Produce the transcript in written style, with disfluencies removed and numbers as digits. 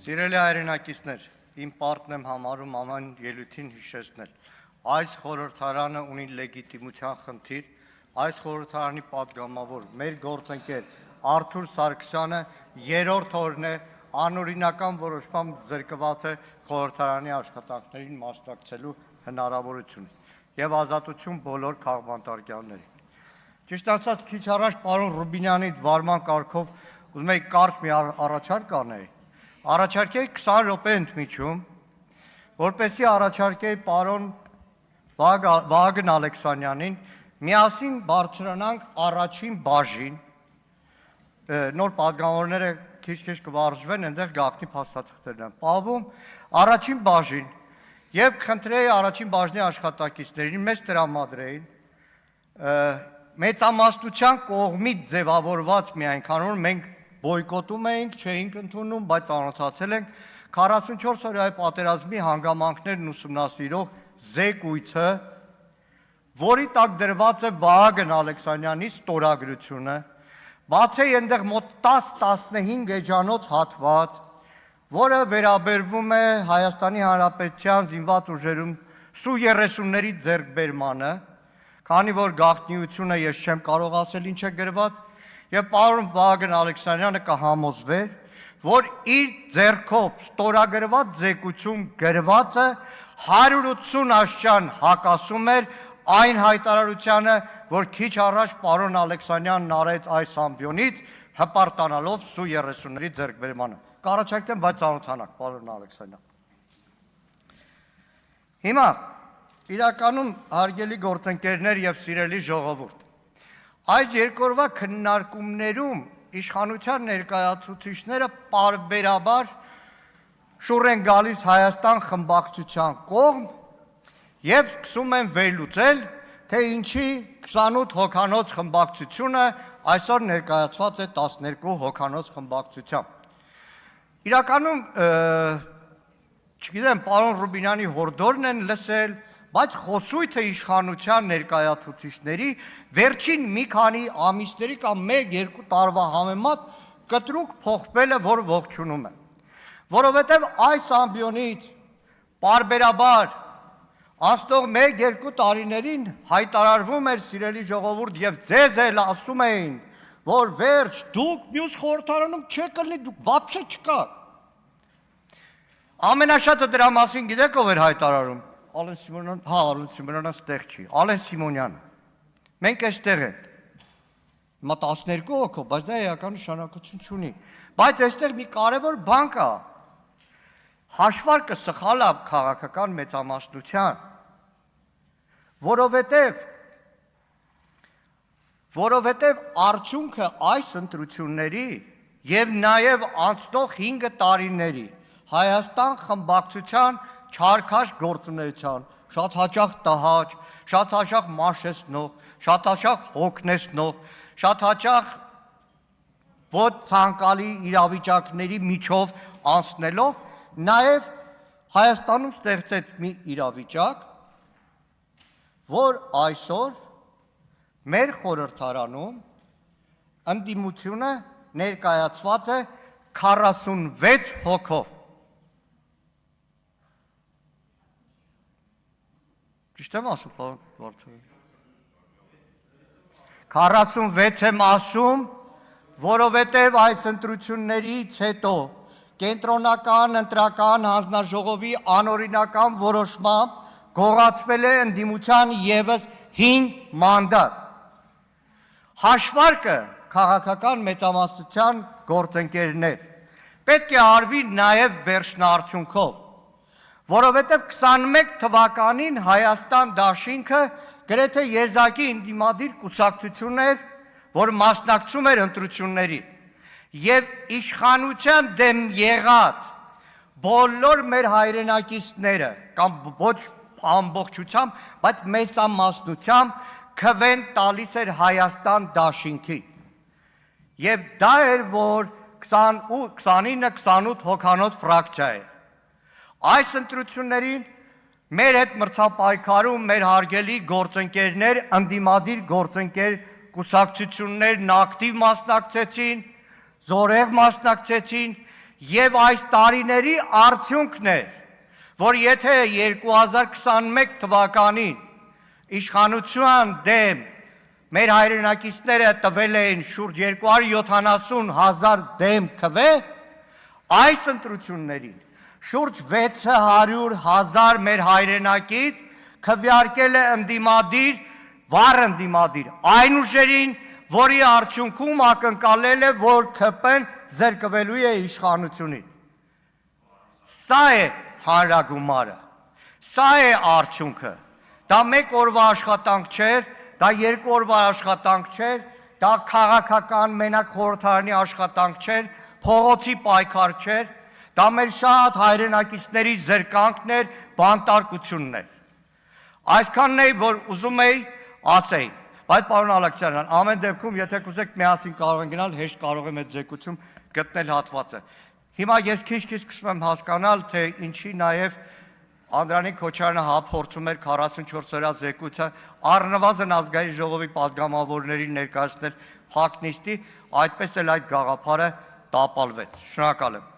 Սիրելի հայրենակիցներ, իմ պարտն եմ համարում ամեն ելույթին հիշեցնել։ Այս խորհրդարանը ունի լեգիտիմության խնդիր, այս խորհրդարանի պատգամավոր մեր գործընկեր Արթուր Սարգսյանը երրորդ օրն է անօրինական որոշմամբ զրկված է խորհրդարանի աշխատանքներին մասնակցելու հնարավորություն եւ ազատություն բոլոր քաղբանտարկյալներին։ Ճիշտ ասած, քիչ առաջ պարոն Ռուբինյանի վարման կարգով ուզում եի կարճ մի առաջարկ անեի։ Առաջարկեի 20 րոպե ընդմիջում, որպեսզի առաջարկեի պարոն Վահագն Ալեքսանյանին միասին բարձրանանք առաջին բաժին, նոր պատգամավորները քիչ կվարժվեն, այնտեղ գաղտնի փաստաթղթերն են պահվում, առաջին բաժին եւ խնդրեի առաջին բաժնի աշխատակիցներին մեծ տրամադրեին մեծամասնության կողմից ձևավորված միայն, քանի որ մենք բոյկոտում էինք, չէինք ընդունում, բայց անօթացել ենք 44 օրյա պատերազմի հանգամանքներն ուսումնասիրող զեկույցը, որի տակ դրված է Վահագն Ալեքսանյանի ստորագրությունը, բացի այնտեղ մոտ 10-15 էջանոց հատված, որը վերաբերվում է Հայաստանի Հանրապետության զինված ուժերում Սու-30-ների ձեռքբերմանը, քանի որ գաղտնիությունը ես չեմ կարող ասել ինչ է գրված, եւ պարոն Վահագն Ալեքսանյանը կհամոզվեր, որ իր ձեռքով ստորագրված զեկույցում գրվածը 180 աշճան հակասում էր այն հայտարարությանը, որ քիչ առաջ պարոն Ալեքսանյանն արեց այս ամբիոնից, հպարտանալով Սու-30-ների ձեռքբերմանը։ Կառաջարկեմ, բայց ծանոթանաք, պարոն Ալեքսանյան։ Հիմա իրականում հարգելի գործընկերներ եւ սիրելի ժողովուրդ, այս երկօրվա քննարկումներում իշխանության ներկայացուցիչները պարբերաբար շուռ են գալիս Հայաստան խմբակցության կողմ եւ սկսում են վերլուծել, թե ինչի 28 հոգանոց խմբակցությունը այսօր ներկայացված է 12 հոգանոց խմբակցությամբ։ Իրականում, չգիտեմ, պարոն Ռուբինյանի հորդորն են լսել, բայց խոսույթը իշխանության ներկայացուցիչների վերջին մի քանի ամիսների կամ 1-2 տարվա համեմատ կտրուկ փոխվել է, որ ողջունում է։ Որովհետև այս ամբիոնից պարբերաբար անցնող 1-2 տարիներին հայտարարվում էր, սիրելի ժողովուրդ, եւ ձեզ էլ ասում էին, որ վերջ դուք մյուս խորհրդարանում չեք լինի, դուք բապշե չկա։ Ամենաշատը դրա մասին գիտեք ով էր հայտարարում։ Ալեն Սիմոնյան, հա, Ալեն Սիմոնյանը ստեղ չի, Ալեն Սիմոնյանը։ Մենք այստեղ ենք։ Հիմա 12 հոգով, բայց դա էական նշանակություն չունի։ Բայց այստեղ մի կարևոր բան կա։ Հաշվարկը սխալ է քաղաքական մեծամասնության, որովհետև արդյունքը այս ընտրությունների եւ նաեւ անցնող 5 տարիների Հայաստան խմբակցության չարքաշ գործունեության, շատ հաճախ տհաճ, շատ հաճախ մաշեցնող, շատ հաճախ հոգնեցնող, շատ հաճախ ոչ ցանկալի իրավիճակների միջով անցնելով, նաև Հայաստանում ստեղծեց մի իրավիճակ, որ այսօր մեր խորհրդարանում ընդդիմությունը ներկայացված է 46 հոգով։ Ճիշտ եմ ասում, պարոն Վարդանյան։ 46 եմ ասում, որովհետև այս ընտրություններից հետո կենտրոնական ընտրական հանձնաժողովի անօրինական որոշմամբ գողացվել է ընդդիմության ևս 5 մանդատ։ Հաշվարկը քաղաքական մեծամասնության գործընկերներ պետք է արվի նաև վերջնարդյունքով, որովհետև 21 թվականին Հայաստան դաշինքը գրեթե եզակի ընդդիմադիր կուսակցություն էր, որ մասնակցում էր ընտրությունների եւ իշխանության դեմ եղած բոլոր մեր հայրենակիցները կամ ոչ ամբողջությամբ, բայց մեծամասնությամբ քվեն տալիս էր Հայաստան դաշինքին։ Եվ դա էր, որ 29-28 հոգանոց ֆրակցիա էր։ Այս ընտրություններին մեր հետ մրցապայքարում մեր հարգելի գործընկերներ, ընդդիմադիր գործընկեր կուսակցություններն ակտիվ մասնակցեցին, զորեղ մասնակցեցին եւ այս տարիների արդյունքն է, որ եթե 2021 թվականին իշխանության դեմ մեր հայրենակիցները տվել էին շուրջ 270,000 դեմ քվե, այս ընտրություններին շուրջ 600,000 մեր հայրենակից քվեարկել է ընդդիմադիր, վառ ընդդիմադիր, այն ուժերին, որի արդյունքում ակնկալել է, որ ԿՊ-ն զրկվելու է իշխանությունից։ Սա է հանրագումարը, սա է արդյունքը, դա մեկ օրվա աշխատանք չէր, դա երկու օրվա աշխատանք չէր, դա քաղաքական մենակ խորհրդարանի աշխատանք չէր, փողոցի պայքար չէր, դա մեր շատ հայրենակիցների զրկանքն էր, բանտարկությունն էր։ Այսքանն է, որ ուզում էի ասեի, բայց պարոն Ալեքսանյան, ամեն դեպքում, եթե կուզեք միասին կարող են գնալ, հեշտ կարող եմ այդ զեկուցում գտնել հատվածը։ Հիմա ես քիչ-քիչ սկսում եմ հասկանալ, թե ինչի նաև Անդրանիկ Քոչարյանը հափորձում էր 44 օրյա զեկույցը առնվազն ազգային ժողովի պատգամավորներին ներկայացնել փակ նիստի, այդպես էլ այդ գաղափարը տապալվեց։ Շնորհակալ եմ։